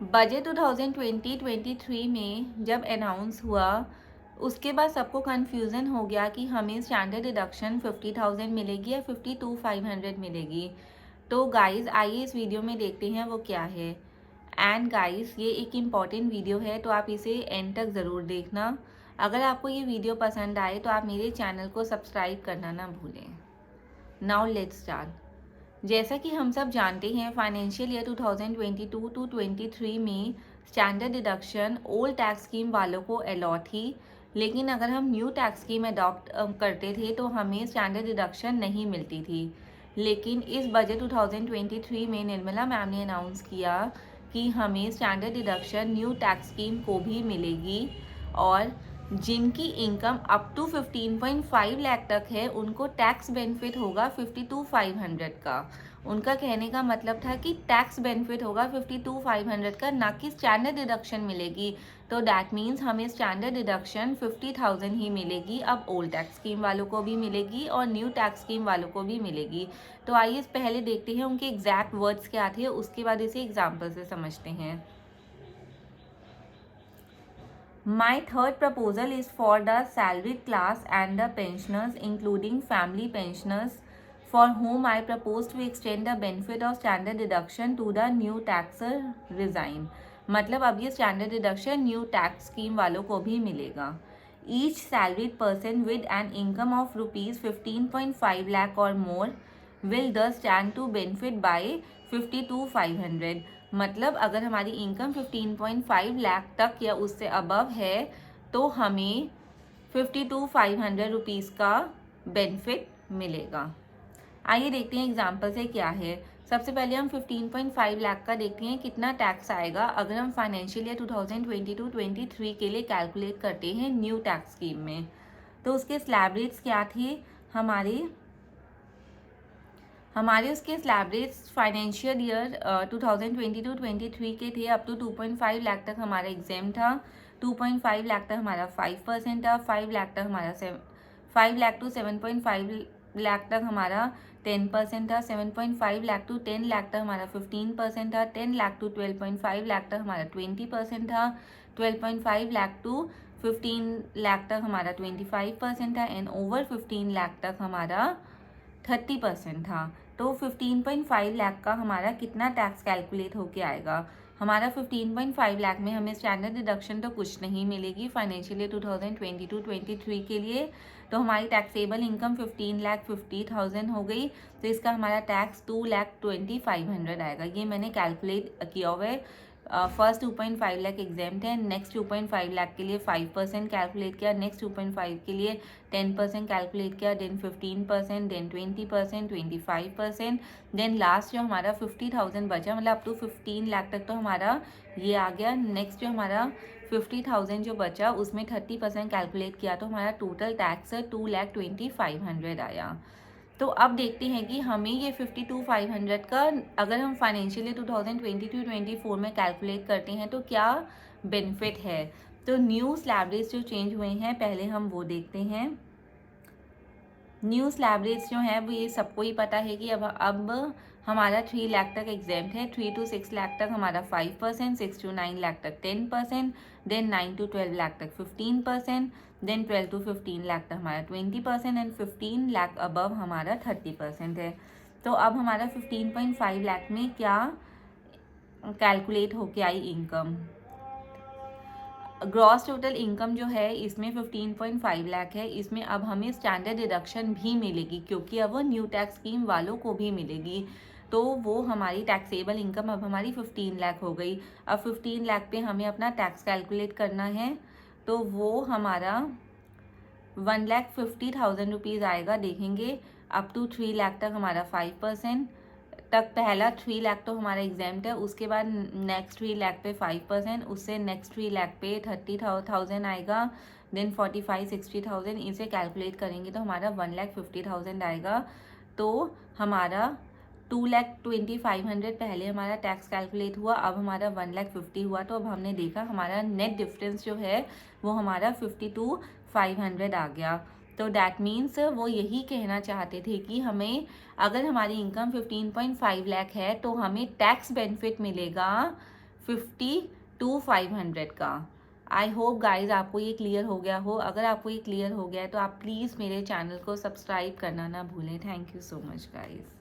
Budget 2020-23 में जब announce हुआ उसके बाद सबको कन्फ्यूज़न हो गया कि हमें स्टैंडर्ड डिडक्शन 50,000 मिलेगी या 52,500 मिलेगी। तो गाइस आइए इस वीडियो में देखते हैं वो क्या है। एंड गाइस ये एक इम्पॉर्टेंट वीडियो है तो आप इसे एंड तक ज़रूर देखना। अगर आपको ये वीडियो पसंद आए तो आप मेरे चैनल को सब्सक्राइब करना ना भूलें। Now let's start. जैसा कि हम सब जानते हैं फाइनेंशियल ईयर 2022 टू 23 में standard deduction old tax scheme वालों को अलॉट थी, लेकिन अगर हम न्यू टैक्स स्कीम अडॉप्ट करते थे तो हमें स्टैंडर्ड डिडक्शन नहीं मिलती थी। लेकिन इस बजट 2023 में निर्मला मैम ने अनाउंस किया कि हमें standard deduction new tax scheme को भी मिलेगी और जिनकी इनकम अप टू 15.5 लाख तक है उनको टैक्स बेनिफिट होगा 52,500 का। उनका कहने का मतलब था कि टैक्स बेनिफिट होगा 52,500 का, ना कि स्टैंडर्ड डिडक्शन मिलेगी। तो दैट मीन्स हमें स्टैंडर्ड डिडक्शन 50,000 ही मिलेगी। अब ओल्ड टैक्स स्कीम वालों को भी मिलेगी और न्यू टैक्स स्कीम वालों को भी मिलेगी। तो आइए पहले देखते हैं उनके एग्जैक्ट वर्ड्स क्या थे, उसके बाद इसे एग्जाम्पल से समझते हैं। My third proposal is for the salaried class and the pensioners, including family pensioners, for whom I propose to extend the benefit of standard deduction to the new taxer regime. मतलब अब ये standard deduction new tax scheme वालों को भी मिलेगा। Each salaried person with an income of ₹15.5 lakh और more will the stand to benefit by 52,500। मतलब अगर हमारी इनकम 15.5 लाख तक या उससे अबव है तो हमें 52,500 रुपीज़ का बेनिफिट मिलेगा। आइए देखते हैं एग्जाम्पल से क्या है। सबसे पहले हम 15.5 लाख का देखते हैं कितना टैक्स आएगा अगर हम फाइनेंशियल ईयर 2022-23 के लिए कैलकुलेट करते हैं न्यू टैक्स स्कीम में। तो उसके स्लैब रेट्स क्या थे, हमारे उसके स्लैब रेट्स फाइनेंशियल ईयर 2022-23 के थे अप टू 2.5 लाख तक हमारा एग्जाम था। 2.5 लाख तक हमारा 5% था। 5 लाख तक हमारा 5 लाख टू 7.5 लाख तक हमारा 10% था। 7.5 लाख टू 10 लाख तक हमारा 15% था। 10 लाख टू 12.5 लाख तक हमारा 20% था। 12.5 लाख टू 15 लाख तक हमारा 25% था एंड ओवर 15 लाख तक हमारा 30% था। तो 15.5 लाख का हमारा कितना टैक्स कैलकुलेट होके आएगा। हमारा 15.5 लाख में हमें स्टैंडर्ड डिडक्शन तो कुछ नहीं मिलेगी फाइनेंशियल ईयर 2022-23 के लिए। तो हमारी टैक्सेबल इनकम 15,50,000 हो गई। तो इसका हमारा टैक्स 2,20,500 आएगा। ये मैंने कैलकुलेट किया हुआ है। फर्स्ट 2.5 लाख एग्जाम्प्ट है। नेक्स्ट 2.5 लाख के लिए 5% कैलकुलेट किया। नेक्स्ट 2.5 के लिए 10% कैलकुलेट किया। देन 15%, देन 20%, 25%, देन लास्ट जो हमारा 50,000 बचा, मतलब अप टू 15 लाख तक तो हमारा ये आ गया। नेक्स्ट जो हमारा 50,000 जो बचा उसमें 30% कैलकुलेट किया तो हमारा टोटल टैक्स 2,20,500 आया। तो अब देखते हैं कि हमें ये 52,500 का अगर हम फाइनेंशियल ईयर 2022-24 में कैलकुलेट करते हैं तो क्या बेनिफिट है। तो न्यू स्लैब रेट्स जो चेंज हुए हैं पहले हम वो देखते हैं। न्यू स्लैब रेट्स जो हैं वो ये सबको ही पता है कि अब हमारा 3 लाख तक एग्जाम्प्ट है। 3 to 6 लाख तक हमारा 5%, 6 to 9 लाख तक 10%, देन 9 to 12 लाख तक 15%, देन 12 to 15 लाख तक हमारा 20% एंड 15 लाख अबव हमारा 30% है। तो अब हमारा 15.5 लाख में क्या कैलकुलेट होके आई इनकम। ग्रॉस टोटल इनकम जो है इसमें 15.5 लाख है। इसमें अब हमें स्टैंडर्ड डिडक्शन भी मिलेगी क्योंकि अब वो न्यू टैक्स स्कीम वालों को भी मिलेगी। तो वो हमारी टैक्सेबल इनकम अब हमारी 15 लाख हो गई। अब 15 लाख पे हमें अपना टैक्स कैलकुलेट करना है तो वो हमारा 1,50,000 रुपीज़ आएगा। देखेंगे अप टू 3 लाख तक हमारा 5% तक पहला 3 लाख तो हमारा एग्जाम्प्ट है। उसके बाद नेक्स्ट 3 लाख पे 5%, उससे नेक्स्ट 3 लाख पे 30,000 आएगा। देन 45-60,000 इसे कैलकुलेट करेंगे तो हमारा 1,50,000 आएगा। तो हमारा 2,20,500 पहले हमारा टैक्स कैलकुलेट हुआ, अब हमारा 1,50,000 हुआ। तो अब हमने देखा हमारा नेट डिफरेंस जो है वो हमारा 52,500 आ गया। तो दैट मीन्स वो यही कहना चाहते थे कि हमें अगर हमारी इनकम 15.5 लाख है तो हमें टैक्स बेनिफिट मिलेगा 50 to 500 का। आई होप गाइज आपको ये क्लियर हो गया हो। अगर आपको ये क्लियर हो गया है तो आप प्लीज़ मेरे चैनल को सब्सक्राइब करना ना भूलें। Thank you so much guys.